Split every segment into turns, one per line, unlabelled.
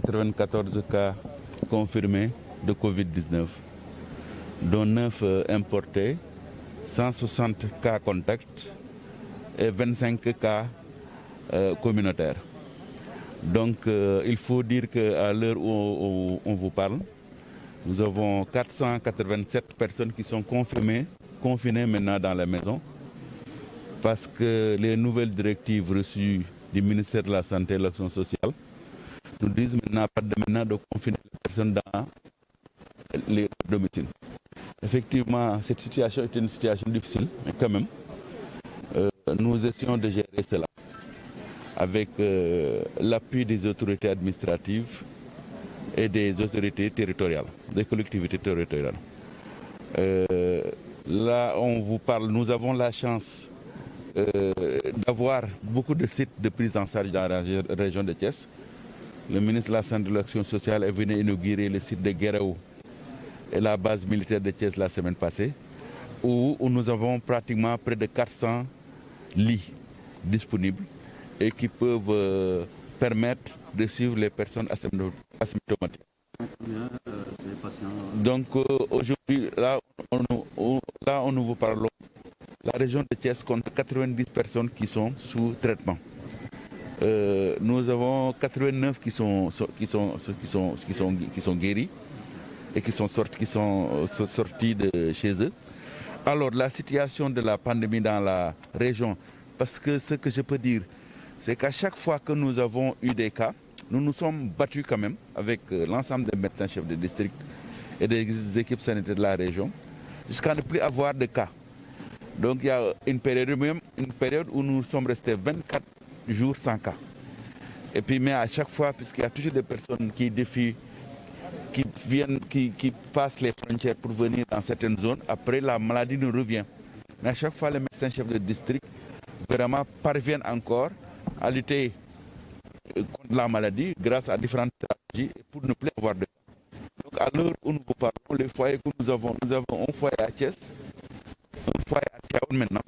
194 cas confirmés de Covid-19, dont 9 importés, 160 cas contacts et 25 cas communautaires. Donc il faut dire qu'à l'heure où on vous parle, nous avons 487 personnes qui sont confinées maintenant dans la maison, parce que les nouvelles directives reçues du ministère de la Santé et de l'Action sociale nous disent maintenant de confiner les personnes dans les domiciles. Effectivement, cette situation est une situation difficile, mais quand même, nous essayons de gérer cela avec l'appui des autorités administratives et des autorités territoriales, des collectivités territoriales. Là, on vous parle, nous avons la chance d'avoir beaucoup de sites de prise en charge dans la région de Thiès. Le ministre de la Santé et de l'Action sociale est venu inaugurer le site de Guéréo et la base militaire de Thiès la semaine passée, où nous avons pratiquement près de 400 lits disponibles et qui peuvent permettre de suivre les personnes asymptomatiques. Donc aujourd'hui, là où nous vous parlons, la région de Thiès compte 90 personnes qui sont sous traitement. Nous avons 89 qui sont guéris et qui sont sortis de chez eux. Alors la situation de la pandémie dans la région, parce que ce que je peux dire, c'est qu'à chaque fois que nous avons eu des cas, nous nous sommes battus quand même avec l'ensemble des médecins chefs de district et des équipes sanitaires de la région, jusqu'à ne plus avoir de cas. Donc il y a une période où nous sommes restés 24 jours sans cas. Et puis mais à chaque fois, puisqu'il y a toujours des personnes qui défient, qui passent les frontières pour venir dans certaines zones, après la maladie nous revient. Mais à chaque fois, les médecins chefs de district vraiment parviennent encore à lutter contre la maladie grâce à différentes stratégies pour ne plus avoir de cas. Donc à l'heure où nous vous parlons, les foyers que nous avons un foyer à Thiès, un foyer à Tiaoun maintenant,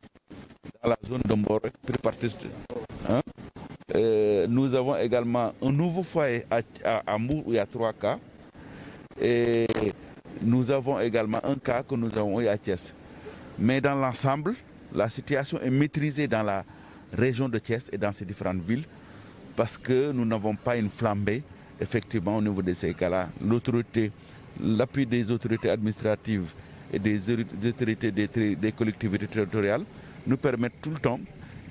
dans la zone de Mbore, nous avons également un nouveau foyer à Mour où il y a 3 cas. Et nous avons également un cas que nous avons eu à Thiès. Mais dans l'ensemble, la situation est maîtrisée dans la région de Thiès et dans ces différentes villes parce que nous n'avons pas une flambée, effectivement, au niveau de ces cas-là. L'appui des autorités administratives et des autorités des collectivités territoriales nous permettent tout le temps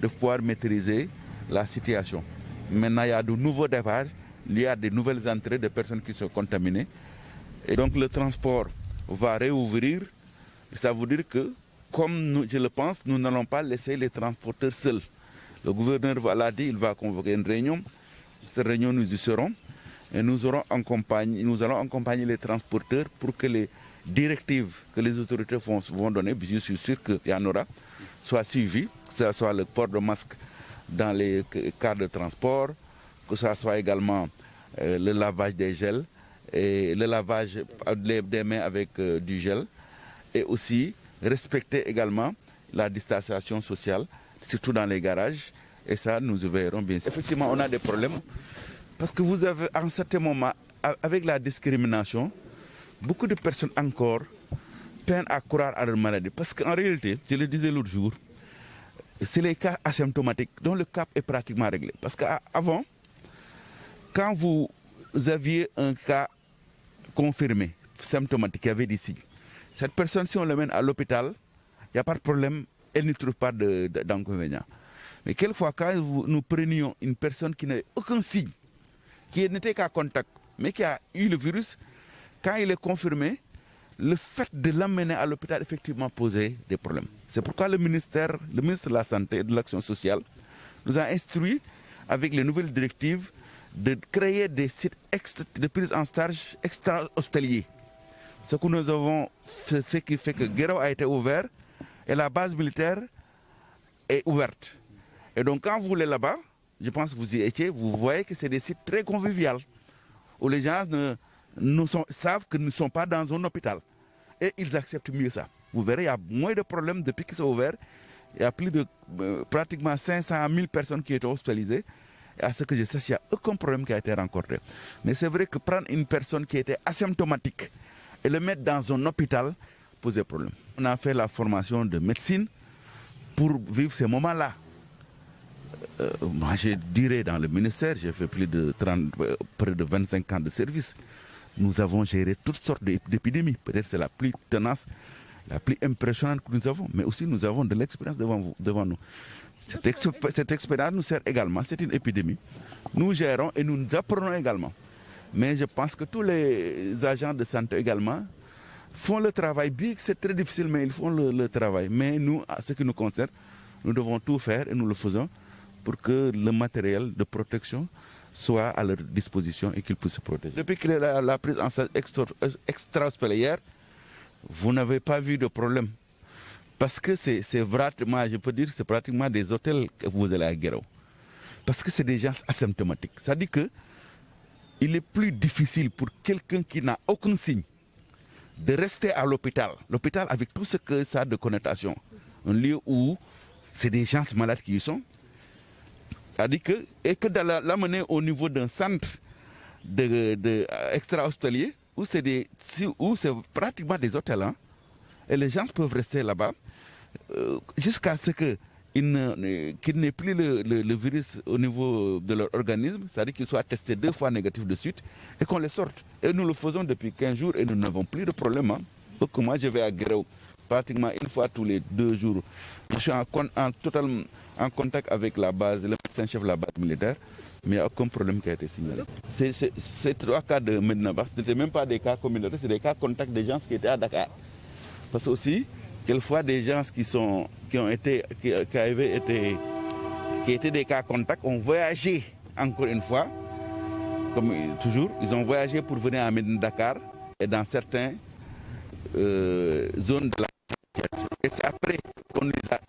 de pouvoir maîtriser la situation. Maintenant, il y a de nouveaux départs, il y a de nouvelles entrées de personnes qui sont contaminées. Et donc le transport va réouvrir. Ça veut dire que, comme je le pense, nous n'allons pas laisser les transporteurs seuls. Le gouverneur l'a dit, il va convoquer une réunion. Cette réunion, nous y serons. Et nous allons accompagner les transporteurs pour que les directives que les autorités vont donner, je suis sûr qu'il y en aura, soient suivies, que ce soit le port de masque dans les cars de transport, que ce soit également le lavage des gels, et le lavage des mains avec du gel, et aussi respecter également la distanciation sociale, surtout dans les garages, et ça nous verrons bien. Effectivement, on a des problèmes, parce que vous avez, en certain moment, avec la discrimination, beaucoup de personnes encore peinent à croire à leur maladie, parce qu'en réalité, je le disais l'autre jour, c'est les cas asymptomatiques dont le cap est pratiquement réglé. Parce qu'avant, quand vous aviez un cas confirmé, symptomatique, qui avait des signes, cette personne, si on l'amène à l'hôpital, il n'y a pas de problème, elle ne trouve pas d'inconvénient. Mais quelquefois, quand nous prenions une personne qui n'avait aucun signe, qui n'était qu'à contact, mais qui a eu le virus, quand il est confirmé, le fait de l'amener à l'hôpital effectivement posait des problèmes. C'est pourquoi le ministre de la Santé et de l'Action sociale nous a instruit, avec les nouvelles directives, de créer des sites de prise en charge extra-hospitaliers. Ce que nous avons, ce qui fait que Guéréo a été ouvert et la base militaire est ouverte. Et donc quand vous allez là-bas, je pense que vous y étiez, vous voyez que c'est des sites très conviviaux, où les gens savent qu'ils ne sont pas dans un hôpital. Et ils acceptent mieux ça. Vous verrez, il y a moins de problèmes depuis qu'ils sont ouverts. Il y a plus de pratiquement 500 000 personnes qui étaient hospitalisées. Et à ce que je sache, il n'y a aucun problème qui a été rencontré. Mais c'est vrai que prendre une personne qui était asymptomatique et le mettre dans un hôpital posait problème. On a fait la formation de médecine pour vivre ces moments-là. Moi, je dirais dans le ministère, j'ai fait plus de près de 25 ans de service. Nous avons géré toutes sortes d'épidémies. Peut-être c'est la plus tenace, la plus impressionnante que nous avons. Mais aussi, nous avons de l'expérience devant nous. Cette expérience nous sert également. C'est une épidémie. Nous gérons et nous apprenons également. Mais je pense que tous les agents de santé également font le travail. Bien que c'est très difficile, mais ils font le travail. Mais nous, à ce qui nous concerne, nous devons tout faire et nous le faisons pour que le matériel de protection soit à leur disposition et qu'ils puissent se protéger. Depuis qu'il y a la prise en charge extra-hospitalière, vous n'avez pas vu de problème. Parce que c'est pratiquement, je peux dire, c'est pratiquement des hôtels que vous allez à Guéréo. Parce que c'est des gens asymptomatiques. Ça dit que il est plus difficile pour quelqu'un qui n'a aucun signe de rester à l'hôpital. L'hôpital avec tout ce que ça a de connotation. Un lieu où c'est des gens malades qui y sont. C'est-à-dire que de l'amener au niveau d'un centre extra-hospitalier où c'est pratiquement des hôtels. Hein, et les gens peuvent rester là-bas jusqu'à ce qu'il n'ait plus le virus au niveau de leur organisme, c'est-à-dire qu'ils soient testés 2 fois négatifs de suite et qu'on les sorte. Et nous le faisons depuis 15 jours et nous n'avons plus de problème. Hein. Donc moi je vais à Guéréo pratiquement 1 fois tous les 2 jours. Je suis en contact avec la base, le médecin-chef de la base militaire, mais il n'y a aucun problème qui a été signalé. Ces 3 cas de Médina Basse, ce n'étaient même pas des cas communautaires, c'est des cas contacts des gens qui étaient à Dakar. Parce que aussi, quelquefois, des gens qui étaient des cas contacts ont voyagé encore une fois, comme toujours, ils ont voyagé pour venir à Médina Dakar et dans certaines zones de la population. Et c'est après qu'on les a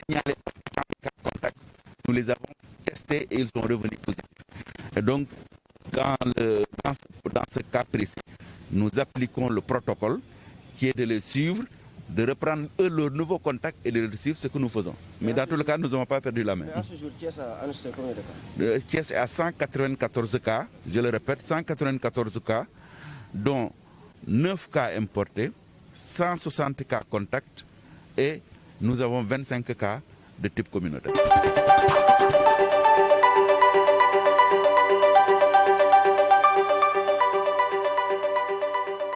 signalés en cas contact. Nous les avons testés et ils sont revenus positifs. Et donc, dans ce cas précis, nous appliquons le protocole qui est de les suivre, de reprendre eux leur nouveau contact et de suivre ce que nous faisons. Mais dans tout le cas, nous n'avons pas perdu la main.
Mais à ce jour, Thiès a annoncé combien de cas?
Thiès est à 194 cas, je le répète, 194 cas, dont 9 cas importés, 160 cas contacts et nous avons 25 cas de type communautaire.